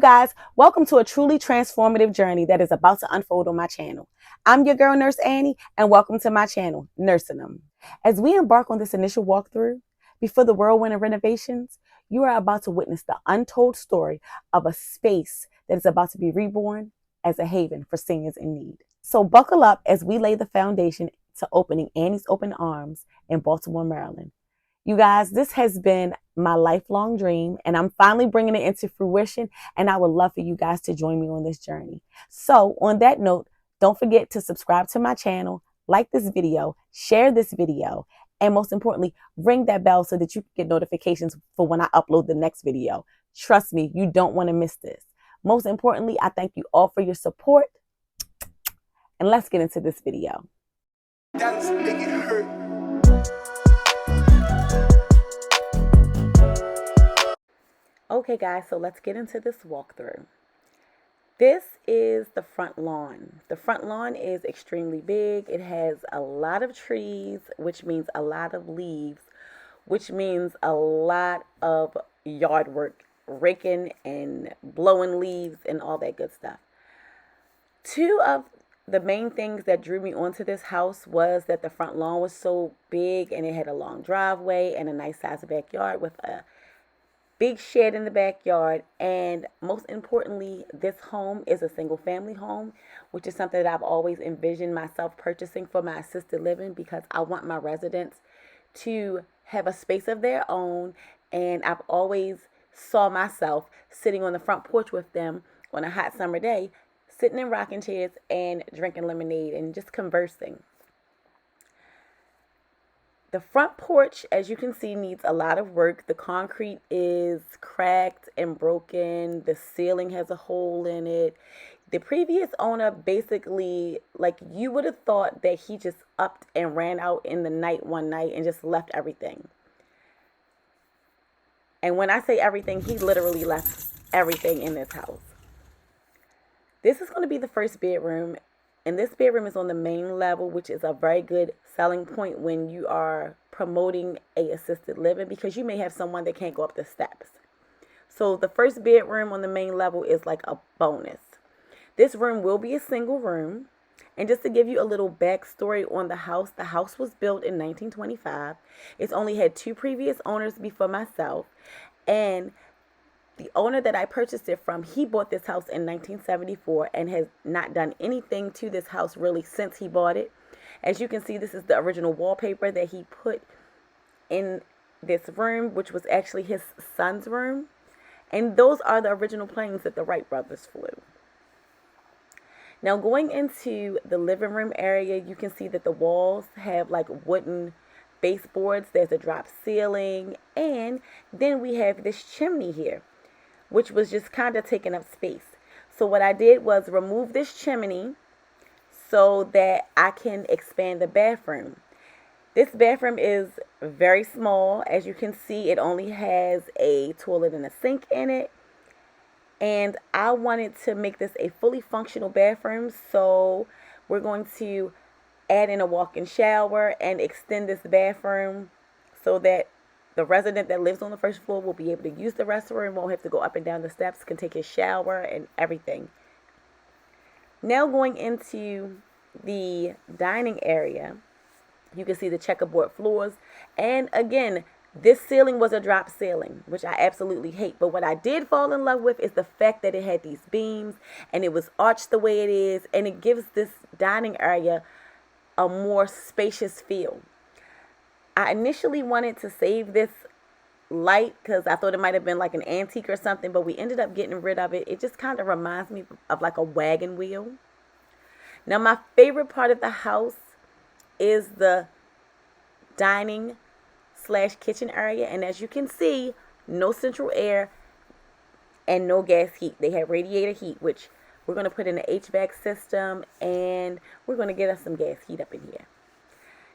Guys, welcome to a truly transformative journey that is about to unfold on my channel. I'm your girl, Nurse Annie, and welcome to my channel, Nursing Them. As we embark on this initial walkthrough, before the whirlwind of renovations, you are about to witness the untold story of a space that is about to be reborn as a haven for seniors in need. So buckle up as we lay the foundation to opening Annie's Open Arms in Baltimore, Maryland. You guys, this has been my lifelong dream, and I'm finally bringing it into fruition, and I would love for you guys to join me on this journey. So, on that note, don't forget to subscribe to my channel, like this video, share this video, and most importantly, ring that bell so that you can get notifications for when I upload the next video. Trust me, you don't want to miss this. Most importantly, I thank you all for your support, and let's get into this video. That's making it hurt. Okay guys, so let's get into this walkthrough. This is the front lawn. The front lawn is extremely big. It has a lot of trees, which means a lot of leaves, which means a lot of yard work, raking and blowing leaves and all that good stuff. Two of the main things that drew me onto this house was that the front lawn was so big and it had a long driveway and a nice sized backyard with a big shed in the backyard, and most importantly, this home is a single family home, which is something that I've always envisioned myself purchasing for my assisted living because I want my residents to have a space of their own, and I've always saw myself sitting on the front porch with them on a hot summer day, sitting in rocking chairs and drinking lemonade and just conversing. The front porch, as you can see, needs a lot of work. The concrete is cracked and broken. The ceiling has a hole in it. The previous owner basically, like, you would have thought that he just upped and ran out in the night one night and just left everything. And when I say everything, he literally left everything in this house. This is going to be the first bedroom. And this bedroom is on the main level, which is a very good selling point when you are promoting a assisted living because you may have someone that can't go up the steps. So the first bedroom on the main level is like a bonus. This room will be a single room. And just to give you a little backstory on the house was built in 1925. It's only had two previous owners before myself. And the owner that I purchased it from, he bought this house in 1974 and has not done anything to this house really since he bought it. As you can see, this is the original wallpaper that he put in this room, which was actually his son's room. And those are the original planes that the Wright brothers flew. Now going into the living room area, you can see that the walls have like wooden baseboards. There's a drop ceiling. And then we have this chimney here, which was just kind of taking up space. So what I did was remove this chimney so that I can expand the bathroom. This bathroom is very small. As you can see, it only has a toilet and a sink in it. And I wanted to make this a fully functional bathroom. So we're going to add in a walk-in shower and extend this bathroom so that the resident that lives on the first floor will be able to use the restroom, won't have to go up and down the steps, can take his shower and everything. Now going into the dining area, you can see the checkerboard floors. And again, this ceiling was a drop ceiling, which I absolutely hate. But what I did fall in love with is the fact that it had these beams and it was arched the way it is. And it gives this dining area a more spacious feel. I initially wanted to save this light because I thought it might have been like an antique or something, but we ended up getting rid of it. It just kind of reminds me of like a wagon wheel. Now my favorite part of the house is the dining / kitchen area, and as you can see, no central air and no gas heat. They have radiator heat, which we're going to put in the HVAC system, and we're going to get us some gas heat up in here.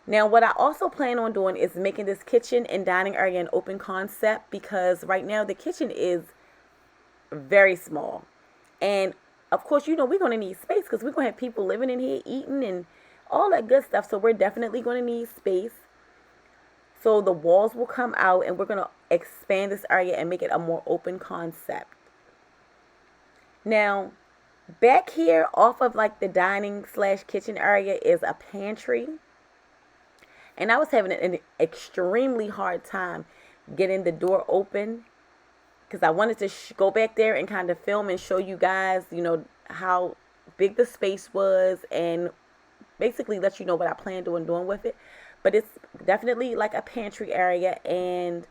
Now, what I also plan on doing is making this kitchen and dining area an open concept because right now the kitchen is very small. And of course, you know, we're going to need space because we're going to have people living in here, eating and all that good stuff. So we're definitely going to need space. So the walls will come out and we're going to expand this area and make it a more open concept. Now, back here off of like the dining slash kitchen area is a pantry. And I was having an extremely hard time getting the door open because I wanted to go back there and kind of film and show you guys, how big the space was and basically let you know what I planned on doing with it. But it's definitely like a pantry area, and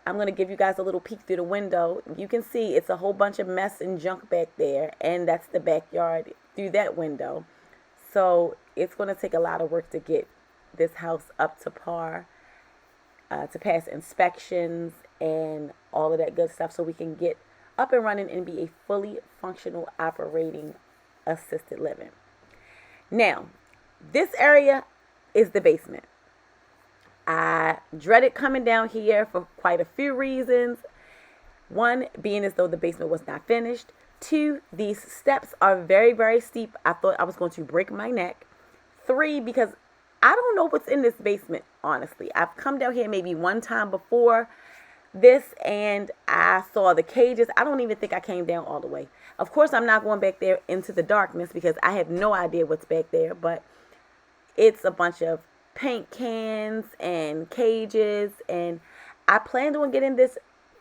I'm going to give you guys a little peek through the window. You can see it's a whole bunch of mess and junk back there, and that's the backyard through that window. So it's going to take a lot of work to get this house up to par, to pass inspections and all of that good stuff so we can get up and running and be a fully functional operating assisted living. Now, this area is the basement. I dreaded coming down here for quite a few reasons. One, being as though the basement was not finished. Two, these steps are very, very steep. I thought I was going to break my neck. Three, because I don't know what's in this basement, honestly. I've come down here maybe one time before this and I saw the cages. I don't even think I came down all the way. Of course, I'm not going back there into the darkness because I have no idea what's back there, but it's a bunch of paint cans and cages, and I planned on getting this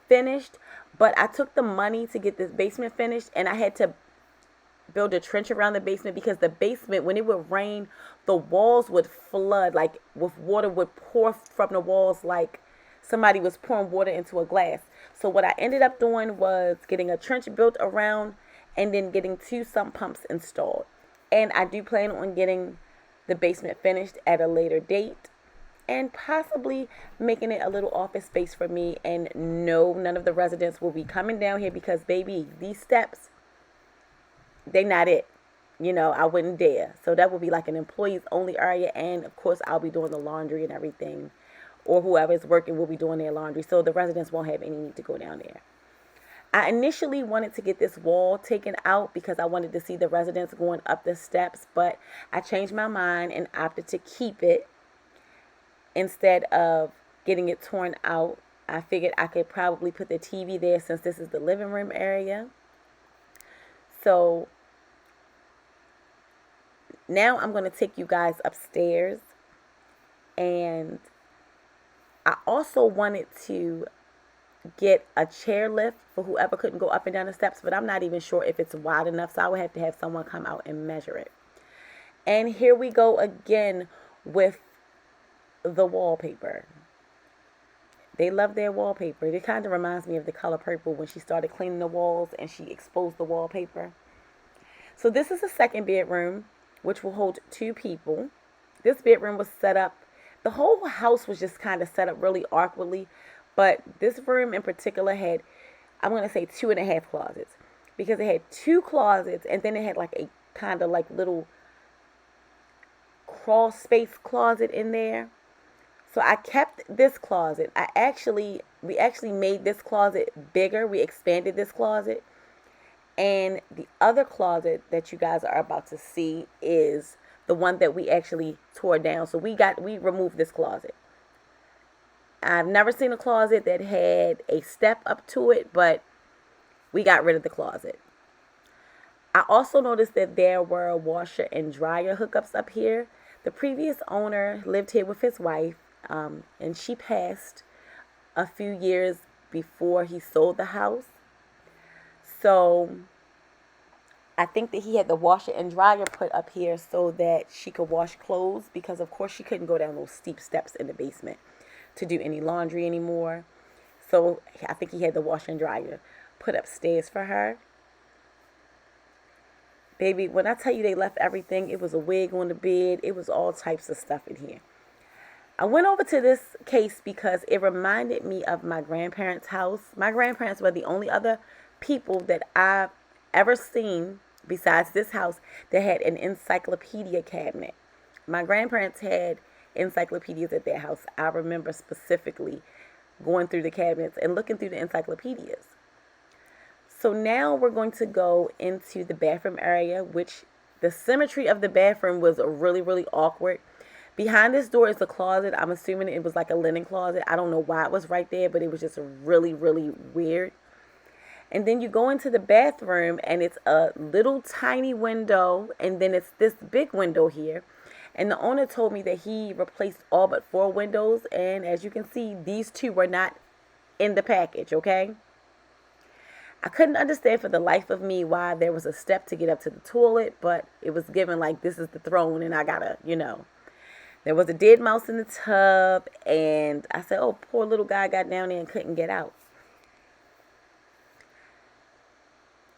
finished, but I took the money to get this basement finished, and I had to build a trench around the basement because the basement, when it would rain, the walls would flood, like with water would pour from the walls like somebody was pouring water into a glass. So what I ended up doing was getting a trench built around and then getting 2 sump pumps installed. And I do plan on getting the basement finished at a later date and possibly making it a little office space for me. And no, none of the residents will be coming down here because, baby, these steps, they not it. I wouldn't dare. So that would be like an employees only area. And of course, I'll be doing the laundry and everything, or whoever is working will be doing their laundry. So the residents won't have any need to go down there. I initially wanted to get this wall taken out because I wanted to see the residents going up the steps, but I changed my mind and opted to keep it instead of getting it torn out. I figured I could probably put the TV there since this is the living room area. So now I'm going to take you guys upstairs, and I also wanted to get a chairlift for whoever couldn't go up and down the steps, but I'm not even sure if it's wide enough, so I would have to have someone come out and measure it. And here we go again with the wallpaper. They love their wallpaper. It kind of reminds me of The Color Purple when she started cleaning the walls and she exposed the wallpaper. So this is a second bedroom, which will hold 2 people. This bedroom was set up, the whole house was just kind of set up really awkwardly. But this room in particular had, I'm going to say 2.5 closets. Because it had 2 closets and then it had like a kind of like little crawl space closet in there. So I kept this closet. We actually made this closet bigger. We expanded this closet. And the other closet that you guys are about to see is the one that we actually tore down. So we removed this closet. I've never seen a closet that had a step up to it, but we got rid of the closet. I also noticed that there were washer and dryer hookups up here. The previous owner lived here with his wife, and she passed a few years before he sold the house. So I think that he had the washer and dryer put up here so that she could wash clothes, because of course she couldn't go down those steep steps in the basement to do any laundry anymore. So I think he had the washer and dryer put upstairs for her. Baby, when I tell you they left everything, it was a wig on the bed. It was all types of stuff in here. I went over to this case because it reminded me of my grandparents' house. My grandparents were the only other people that I've ever seen besides this house that had an encyclopedia cabinet. My grandparents had encyclopedias at their house. I remember specifically going through the cabinets and looking through the encyclopedias. So now we're going to go into the bathroom area, which the symmetry of the bathroom was really, really awkward. Behind this door is a closet. I'm assuming it was like a linen closet. I don't know why it was right there, but it was just really, really weird. And then you go into the bathroom and it's a little tiny window, and then it's this big window here. And the owner told me that he replaced all but 4 windows, and as you can see, these 2 were not in the package, okay? I couldn't understand for the life of me why there was a step to get up to the toilet, but it was given like this is the throne and I gotta, There was a dead mouse in the tub, and I said, oh, poor little guy got down there and couldn't get out.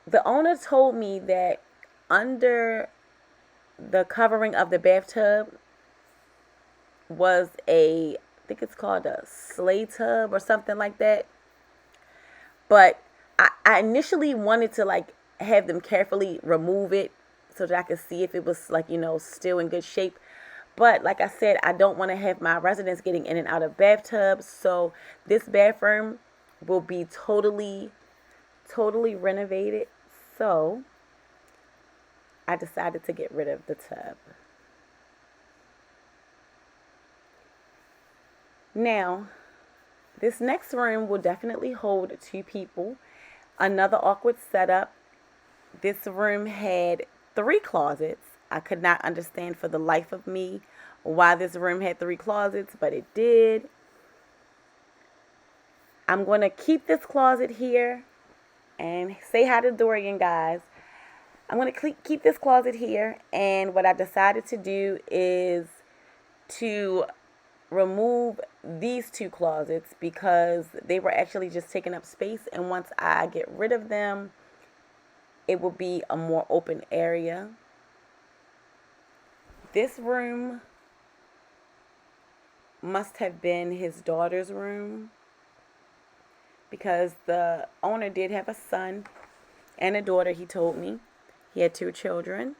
The owner told me that under the covering of the bathtub was I think it's called a sleigh tub or something like that. But I initially wanted to like have them carefully remove it so that I could see if it was like, still in good shape. But like I said, I don't want to have my residents getting in and out of bathtubs. So this bathroom will be totally renovated. So I decided to get rid of the tub. Now, this next room will definitely hold 2 people. Another awkward setup. This room had 3 closets. I could not understand for the life of me why this room had 3 closets, but it did. I'm going to keep this closet here and say hi to Dorian, guys. I'm going to keep this closet here, and what I decided to do is to remove these 2 closets because they were actually just taking up space, and once I get rid of them, it will be a more open area. This room must have been his daughter's room because the owner did have a son and a daughter, he told me. He had 2 children.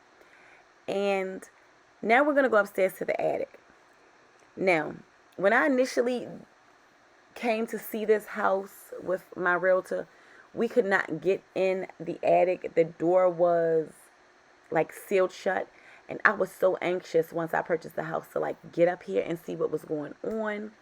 And now we're going to go upstairs to the attic. Now, when I initially came to see this house with my realtor, we could not get in the attic. The door was like sealed shut. And I was so anxious once I purchased the house to like get up here and see what was going on.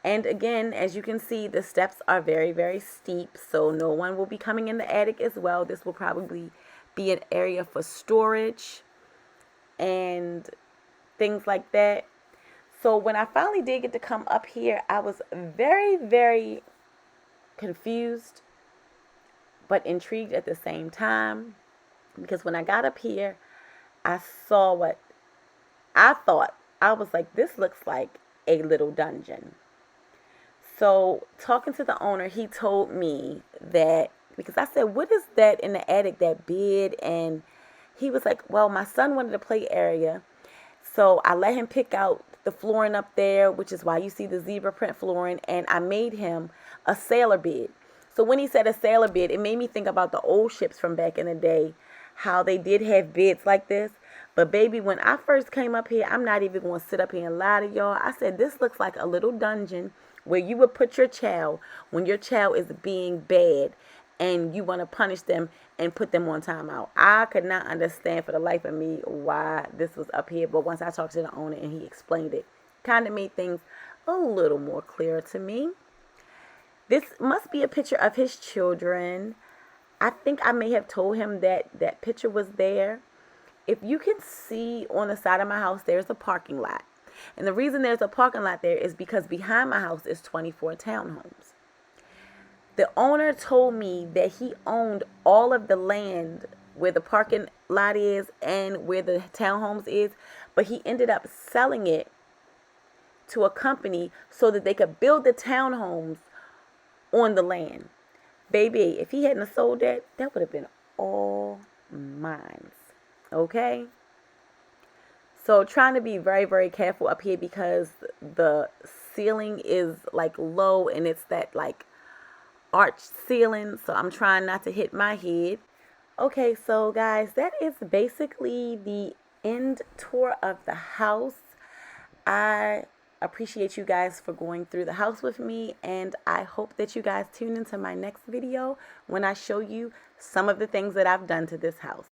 And again, as you can see, the steps are very, very steep. So no one will be coming in the attic as well. This will probably be an area for storage and things like that. So when I finally did get to come up here, I was very, very confused, but intrigued at the same time. Because when I got up here, I saw what I thought. I was like, this looks like a little dungeon. So talking to the owner, he told me that, because I said, what is that in the attic, that bed? And he was like, well, my son wanted a play area. So I let him pick out the flooring up there, which is why you see the zebra print flooring. And I made him a sailor bed. So when he said a sailor bed, it made me think about the old ships from back in the day, how they did have beds like this. But baby, when I first came up here, I'm not even going to sit up here and lie to y'all. I said, this looks like a little dungeon where you would put your child when your child is being bad and you want to punish them and put them on timeout. I could not understand for the life of me why this was up here. But once I talked to the owner and he explained it, kind of made things a little more clear to me. This must be a picture of his children. I think I may have told him that that picture was there. If you can see on the side of my house, there's a parking lot. And the reason there's a parking lot there is because behind my house is 24 townhomes. The owner told me that he owned all of the land where the parking lot is and where the townhomes is, but he ended up selling it to a company so that they could build the townhomes on the land. Baby, if he hadn't sold that, that would have been all mine. Okay? So trying to be very, very careful up here because the ceiling is like low and it's that like arched ceiling. So I'm trying not to hit my head. Okay, so guys, that is basically the end tour of the house. I appreciate you guys for going through the house with me, and I hope that you guys tune into my next video when I show you some of the things that I've done to this house.